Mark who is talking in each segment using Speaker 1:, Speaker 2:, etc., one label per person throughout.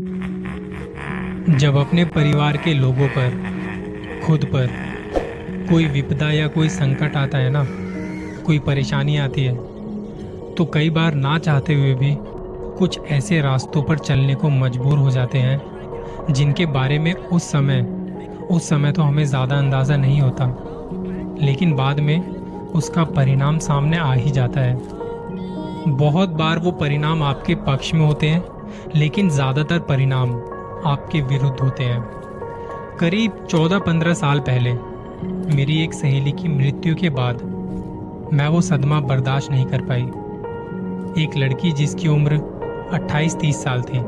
Speaker 1: जब अपने परिवार के लोगों पर, खुद पर कोई विपदा या कोई संकट आता है ना, कोई परेशानी आती है, तो कई बार ना चाहते हुए भी कुछ ऐसे रास्तों पर चलने को मजबूर हो जाते हैं जिनके बारे में उस समय तो हमें ज़्यादा अंदाज़ा नहीं होता, लेकिन बाद में उसका परिणाम सामने आ ही जाता है। बहुत बार वो परिणाम आपके पक्ष में होते हैं, लेकिन ज़्यादातर परिणाम आपके विरुद्ध होते हैं। करीब 14-15 साल पहले मेरी एक सहेली की मृत्यु के बाद मैं वो सदमा बर्दाश्त नहीं कर पाई। एक लड़की जिसकी उम्र 28-30 साल थी,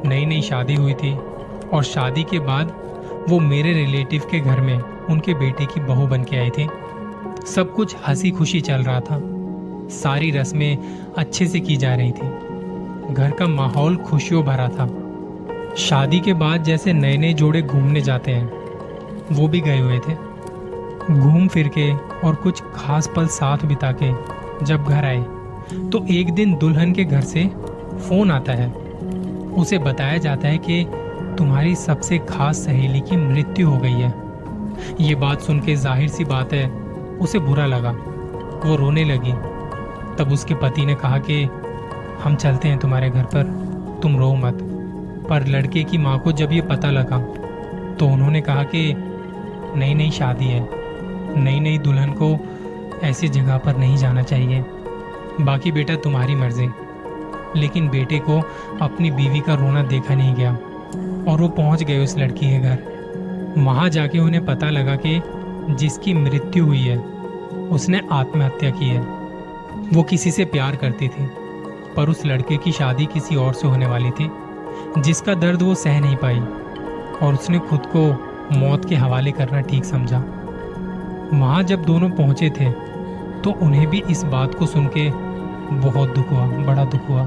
Speaker 1: नई नई शादी हुई थी और शादी के बाद वो मेरे रिलेटिव के घर में उनके बेटे की बहू बन के आई थी। सब कुछ हंसी खुशी चल रहा था, सारी रस्में अच्छे से की जा रही थी, घर का माहौल खुशियों भरा था। शादी के बाद जैसे नए नए जोड़े घूमने जाते हैं, वो भी गए हुए थे। घूम फिर के और कुछ खास पल साथ बिता के जब घर आए तो एक दिन दुल्हन के घर से फोन आता है। उसे बताया जाता है कि तुम्हारी सबसे खास सहेली की मृत्यु हो गई है। ये बात सुन के जाहिर सी बात है उसे बुरा लगा, वो रोने लगी। तब उसके पति ने कहा कि हम चलते हैं तुम्हारे घर पर, तुम रो मत। पर लड़के की माँ को जब ये पता लगा तो उन्होंने कहा कि नई नई शादी है, नई नई दुल्हन को ऐसी जगह पर नहीं जाना चाहिए, बाकी बेटा तुम्हारी मर्जी। लेकिन बेटे को अपनी बीवी का रोना देखा नहीं गया और वो पहुंच गए उस लड़की के घर। वहां जाके उन्हें पता लगा कि जिसकी मृत्यु हुई है उसने आत्महत्या की है। वो किसी से प्यार करती थी, पर उस लड़के की शादी किसी और से होने वाली थी, जिसका दर्द वो सह नहीं पाई और उसने खुद को मौत के हवाले करना ठीक समझा। वहां जब दोनों पहुंचे थे तो उन्हें भी इस बात को सुन के बहुत दुख हुआ, बड़ा दुख हुआ।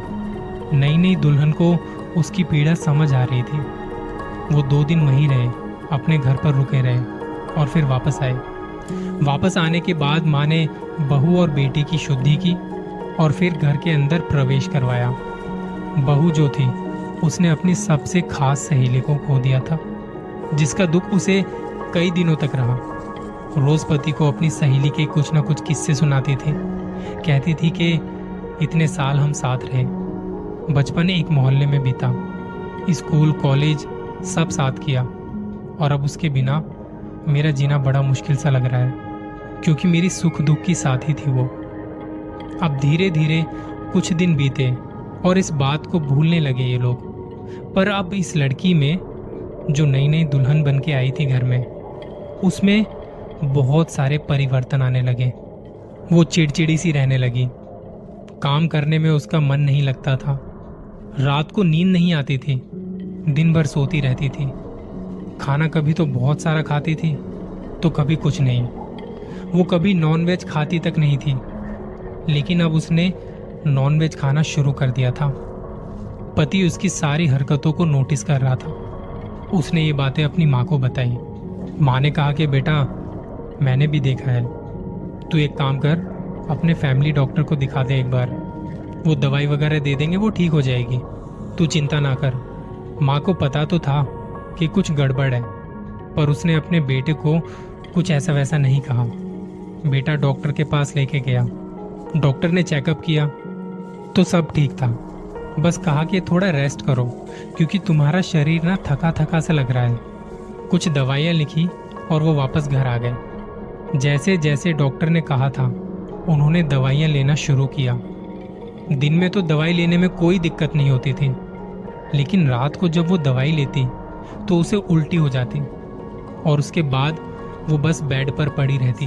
Speaker 1: नई नई दुल्हन को उसकी पीड़ा समझ आ रही थी। वो 2 दिन वहीं रहे, अपने घर पर रुके रहे और फिर वापस आए। वापस आने के बाद माँ ने बहू और बेटी की शुद्धि की और फिर घर के अंदर प्रवेश करवाया। बहू जो थी उसने अपनी सबसे खास सहेली को खो दिया था, जिसका दुख उसे कई दिनों तक रहा। रोज पति को अपनी सहेली के कुछ न कुछ किस्से सुनाती थी। कहती थी कि इतने साल हम साथ रहे, बचपन एक मोहल्ले में बीता, स्कूल कॉलेज सब साथ किया, और अब उसके बिना मेरा जीना बड़ा मुश्किल सा लग रहा है, क्योंकि मेरी सुख दुख की साथी थी वो। अब धीरे धीरे कुछ दिन बीते और इस बात को भूलने लगे ये लोग। पर अब इस लड़की में, जो नई नई दुल्हन बन के आई थी घर में, उसमें बहुत सारे परिवर्तन आने लगे। वो चिड़चिड़ी सी रहने लगी, काम करने में उसका मन नहीं लगता था, रात को नींद नहीं आती थी, दिन भर सोती रहती थी। खाना कभी तो बहुत सारा खाती थी तो कभी कुछ नहीं। वो कभी नॉनवेज खाती तक नहीं थी, लेकिन अब उसने नॉनवेज खाना शुरू कर दिया था। पति उसकी सारी हरकतों को नोटिस कर रहा था। उसने ये बातें अपनी माँ को बताई। माँ ने कहा कि बेटा, मैंने भी देखा है, तू एक काम कर, अपने फैमिली डॉक्टर को दिखा दे एक बार, वो दवाई वगैरह दे देंगे, वो ठीक हो जाएगी, तू चिंता ना कर। माँ को पता तो था कि कुछ गड़बड़ है, पर उसने अपने बेटे को कुछ ऐसा वैसा नहीं कहा। बेटा डॉक्टर के पास लेके गया, डॉक्टर ने चेकअप किया तो सब ठीक था, बस कहा कि थोड़ा रेस्ट करो क्योंकि तुम्हारा शरीर ना थका थका सा लग रहा है। कुछ दवाइयाँ लिखी और वो वापस घर आ गए। जैसे जैसे डॉक्टर ने कहा था उन्होंने दवाइयाँ लेना शुरू किया। दिन में तो दवाई लेने में कोई दिक्कत नहीं होती थी, लेकिन रात को जब वो दवाई लेती तो उसे उल्टी हो जाती और उसके बाद वो बस बेड पर पड़ी रहती,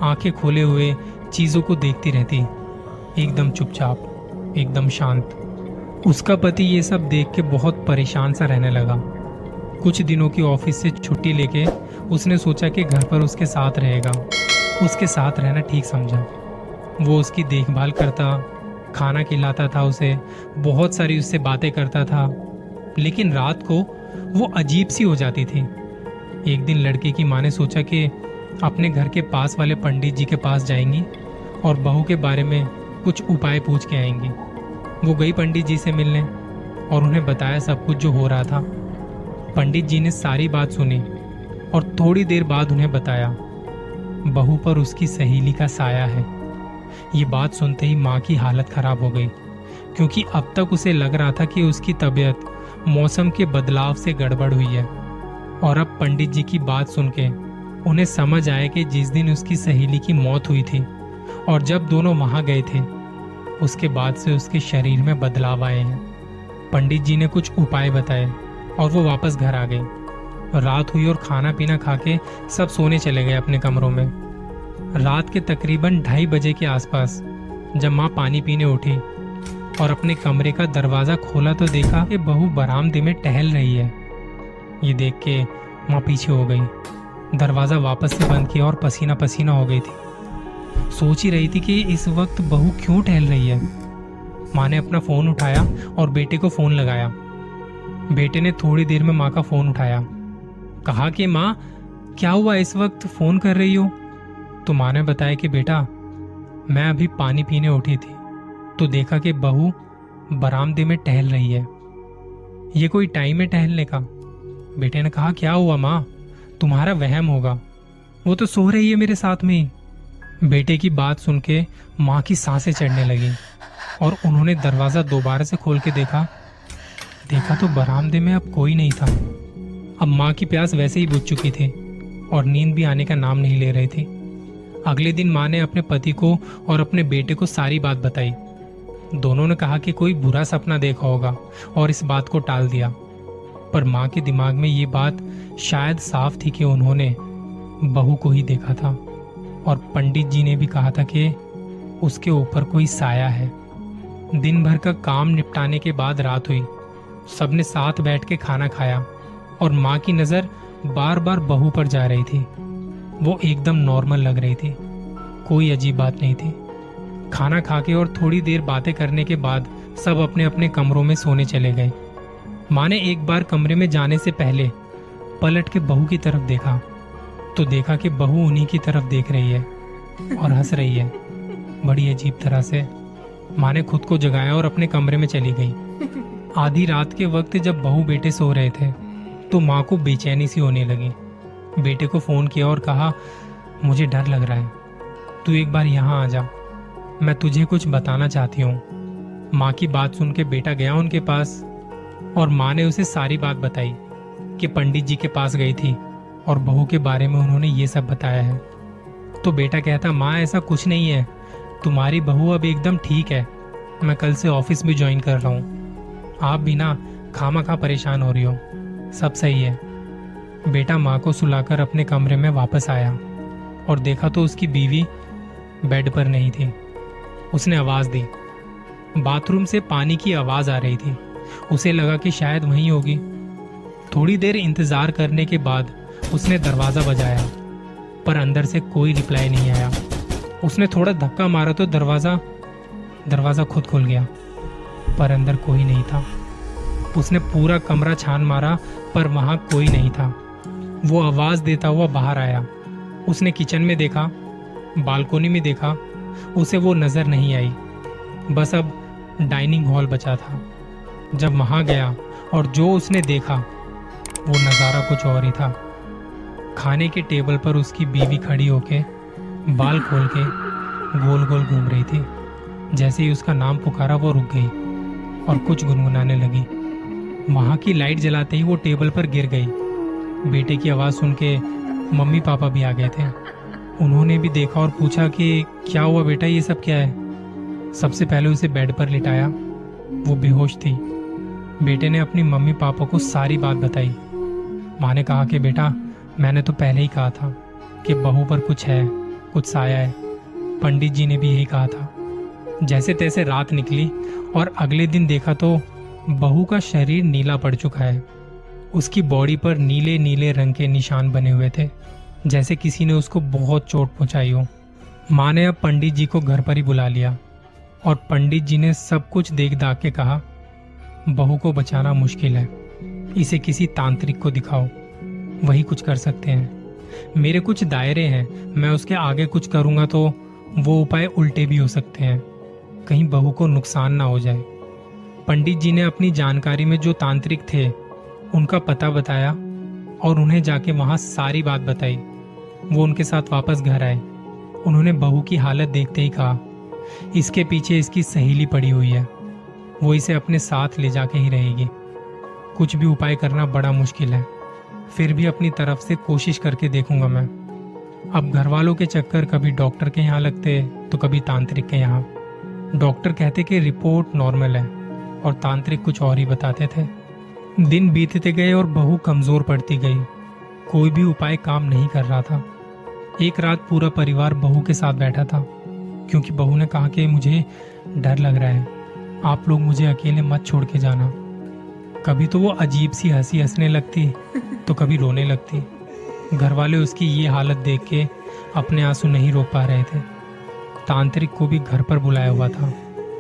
Speaker 1: आंखें खोले हुए चीज़ों को देखती रहती, एकदम चुपचाप, एकदम शांत। उसका पति ये सब देख के बहुत परेशान सा रहने लगा। कुछ दिनों की ऑफिस से छुट्टी लेके उसने सोचा कि घर पर उसके साथ रहेगा, उसके साथ रहना ठीक समझा। वो उसकी देखभाल करता, खाना खिलाता था उसे, बहुत सारी उससे बातें करता था, लेकिन रात को वो अजीब सी हो जाती थी। एक दिन लड़के की माँ ने सोचा कि अपने घर के पास वाले पंडित जी के पास जाएंगी और बहू के बारे में कुछ उपाय पूछ के आएंगी। वो गई पंडित जी से मिलने और उन्हें बताया सब कुछ जो हो रहा था। पंडित जी ने सारी बात सुनी और थोड़ी देर बाद उन्हें बताया बहू पर उसकी सहेली का साया है। ये बात सुनते ही माँ की हालत खराब हो गई, क्योंकि अब तक उसे लग रहा था कि उसकी तबीयत मौसम के बदलाव से गड़बड़ हुई है। और अब पंडित जी की बात सुन के उन्हें समझ आया कि जिस दिन उसकी सहेली की मौत हुई थी और जब दोनों वहां गए थे, उसके बाद से उसके शरीर में बदलाव आए हैं। पंडित जी ने कुछ उपाय बताए और वो वापस घर आ गई। रात हुई और खाना पीना खा के सब सोने चले गए अपने कमरों में। रात के तकरीबन 2:30 बजे के आसपास जब माँ पानी पीने उठी और अपने कमरे का दरवाजा खोला तो देखा कि बहू बरामदे में टहल रही है। ये देख के माँ पीछे हो गई, दरवाजा वापस से बंद किया और पसीना पसीना हो गई थी। सोच ही रही थी कि इस वक्त बहू क्यों टहल रही है। माँ ने अपना फोन उठाया और बेटे को फोन लगाया। बेटे ने थोड़ी देर में माँ का फोन उठाया, कहा कि माँ क्या हुआ, इस वक्त फोन कर रही हो? तो माँ ने बताया कि बेटा मैं अभी पानी पीने उठी थी तो देखा कि बहू बरामदे में टहल रही है। ये कोई टाइम है टहलने का? बेटे ने कहा क्या हुआ माँ, तुम्हारा वहम होगा, वो तो सो रही है मेरे साथ में ही। बेटे की बात सुन के माँ की सांसें चढ़ने लगी और उन्होंने दरवाजा दोबारा से खोल के देखा तो बरामदे में अब कोई नहीं था। अब माँ की प्यास वैसे ही बुझ चुकी थी और नींद भी आने का नाम नहीं ले रही थी। अगले दिन माँ ने अपने पति को और अपने बेटे को सारी बात बताई। दोनों ने कहा कि कोई बुरा सपना देखा होगा और इस बात को टाल दिया, पर माँ के दिमाग में ये बात शायद साफ थी कि उन्होंने बहू को ही देखा था। और पंडित जी ने भी कहा था कि उसके ऊपर कोई साया है। दिन भर का काम निपटाने के बाद रात हुई। सबने साथ बैठ के खाना खाया और माँ की नजर बार बार बहू पर जा रही थी। वो एकदम नॉर्मल लग रही थी, कोई अजीब बात नहीं थी। खाना खा के और थोड़ी देर बातें करने के बाद सब अपने अपने कमरों में सोने चले गए। माँ ने एक बार कमरे में जाने से पहले पलट के बहू की तरफ देखा तो देखा कि बहू उन्हीं की तरफ देख रही है और हंस रही है बड़ी अजीब तरह से। माँ ने खुद को जगाया और अपने कमरे में चली गई। आधी रात के वक्त जब बहू बेटे सो रहे थे तो माँ को बेचैनी सी होने लगी। बेटे को फोन किया और कहा मुझे डर लग रहा है, तू एक बार यहाँ आ जा, मैं तुझे कुछ बताना चाहती हूँ। माँ की बात सुन के बेटा गया उनके पास और माँ ने उसे सारी बात बताई कि पंडित जी के पास गई थी और बहू के बारे में उन्होंने ये सब बताया है। तो बेटा कहता माँ ऐसा कुछ नहीं है, तुम्हारी बहू अब एकदम ठीक है, मैं कल से ऑफिस भी ज्वाइन कर रहा हूँ, आप भी ना खामखा परेशान हो रही हो, सब सही है। बेटा माँ को सुलाकर अपने कमरे में वापस आया और देखा तो उसकी बीवी बेड पर नहीं थी। उसने आवाज दी, बाथरूम से पानी की आवाज आ रही थी। उसे लगा कि शायद वहीं होगी। थोड़ी देर इंतजार करने के बाद उसने दरवाजा बजाया, पर अंदर से कोई रिप्लाई नहीं आया। उसने थोड़ा धक्का मारा तो दरवाजा खुद खुल गया, पर अंदर कोई नहीं था। उसने पूरा कमरा छान मारा पर वहां कोई नहीं था। वो आवाज देता हुआ बाहर आया। उसने किचन में देखा, बालकोनी में देखा, उसे वो नजर नहीं आई। बस अब डाइनिंग हॉल बचा था। जब वहां गया और जो उसने देखा वो नज़ारा कुछ और ही था। खाने के टेबल पर उसकी बीवी खड़ी होके बाल खोल के गोल गोल घूम रही थी। जैसे ही उसका नाम पुकारा वो रुक गई और कुछ गुनगुनाने लगी। वहां की लाइट जलाते ही वो टेबल पर गिर गई। बेटे की आवाज़ सुन के मम्मी पापा भी आ गए थे। उन्होंने भी देखा और पूछा कि क्या हुआ बेटा, ये सब क्या है। सबसे पहले उसे बेड पर लिटाया, वो बेहोश थी। बेटे ने अपनी मम्मी पापा को सारी बात बताई। माँ ने कहा कि बेटा मैंने तो पहले ही कहा था कि बहू पर कुछ है, कुछ साया है। पंडित जी ने भी यही कहा था। जैसे तैसे रात निकली और अगले दिन देखा तो बहू का शरीर नीला पड़ चुका है। उसकी बॉडी पर नीले नीले रंग के निशान बने हुए थे, जैसे किसी ने उसको बहुत चोट पहुंचाई हो। माँ ने अब पंडित जी को घर पर ही बुला लिया और पंडित जी ने सब कुछ देख दाख के कहा, बहू को बचाना मुश्किल है, इसे किसी तांत्रिक को दिखाओ, वही कुछ कर सकते हैं। मेरे कुछ दायरे हैं, मैं उसके आगे कुछ करूंगा तो वो उपाय उल्टे भी हो सकते हैं, कहीं बहू को नुकसान ना हो जाए। पंडित जी ने अपनी जानकारी में जो तांत्रिक थे उनका पता बताया और उन्हें जाके वहां सारी बात बताई। वो उनके साथ वापस घर आए। उन्होंने बहू की हालत देखते ही कहा, इसके पीछे इसकी सहेली पड़ी हुई है, वो इसे अपने साथ ले जाके ही रहेगी। कुछ भी उपाय करना बड़ा मुश्किल है, फिर भी अपनी तरफ से कोशिश करके देखूंगा मैं। अब घर वालों के चक्कर कभी डॉक्टर के यहाँ लगते तो कभी तांत्रिक के यहाँ। डॉक्टर कहते कि रिपोर्ट नॉर्मल है और तांत्रिक कुछ और ही बताते थे। दिन बीतते गए और बहू कमजोर पड़ती गई। कोई भी उपाय काम नहीं कर रहा था। एक रात पूरा परिवार बहू के साथ बैठा था, क्योंकि बहू ने कहा कि मुझे डर लग रहा है, आप लोग मुझे अकेले मत छोड़ के जाना। कभी तो वो अजीब सी हंसी हंसने लगती तो कभी रोने लगती। घर वाले उसकी ये हालत देख के अपने आंसू नहीं रोक पा रहे थे। तांत्रिक को भी घर पर बुलाया हुआ था,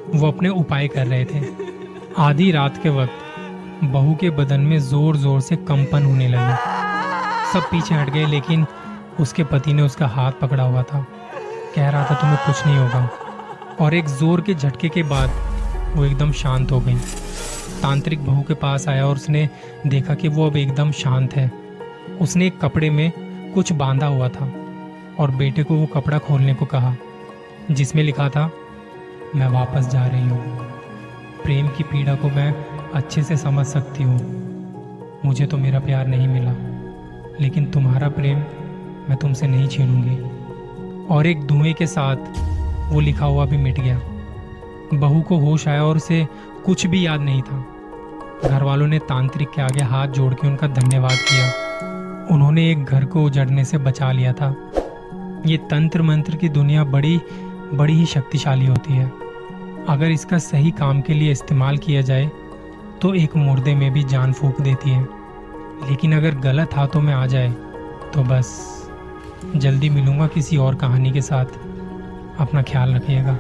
Speaker 1: वो अपने उपाय कर रहे थे। आधी रात के वक्त बहू के बदन में जोर जोर से कंपन होने लगे। सब पीछे हट गए, लेकिन उसके पति ने उसका हाथ पकड़ा हुआ था। कह रहा था तुम्हें कुछ नहीं होगा। और एक जोर के झटके के बाद वो एकदम शांत हो गई। तांत्रिक बहू के पास आया और उसने देखा कि वो अब एकदम शांत है। उसने एक कपड़े में कुछ बांधा हुआ था और बेटे को वो कपड़ा खोलने को कहा, जिसमें लिखा था, मैं वापस जा रही हूँ। प्रेम की पीड़ा को मैं अच्छे से समझ सकती हूँ। मुझे तो मेरा प्यार नहीं मिला, लेकिन तुम्हारा प्रेम मैं तुमसे नहीं छीनूंगी। और एक धुएं के साथ वो लिखा हुआ भी मिट गया। बहू को होश आया और उसे कुछ भी याद नहीं था। घर वालों ने तांत्रिक के आगे हाथ जोड़ के उनका धन्यवाद किया। उन्होंने एक घर को उजड़ने से बचा लिया था। ये तंत्र मंत्र की दुनिया बड़ी ही शक्तिशाली होती है। अगर इसका सही काम के लिए इस्तेमाल किया जाए तो एक मुर्दे में भी जान फूंक देती है, लेकिन अगर गलत हाथों में आ जाए तो बस। जल्दी मिलूंगा किसी और कहानी के साथ। अपना ख्याल रखिएगा।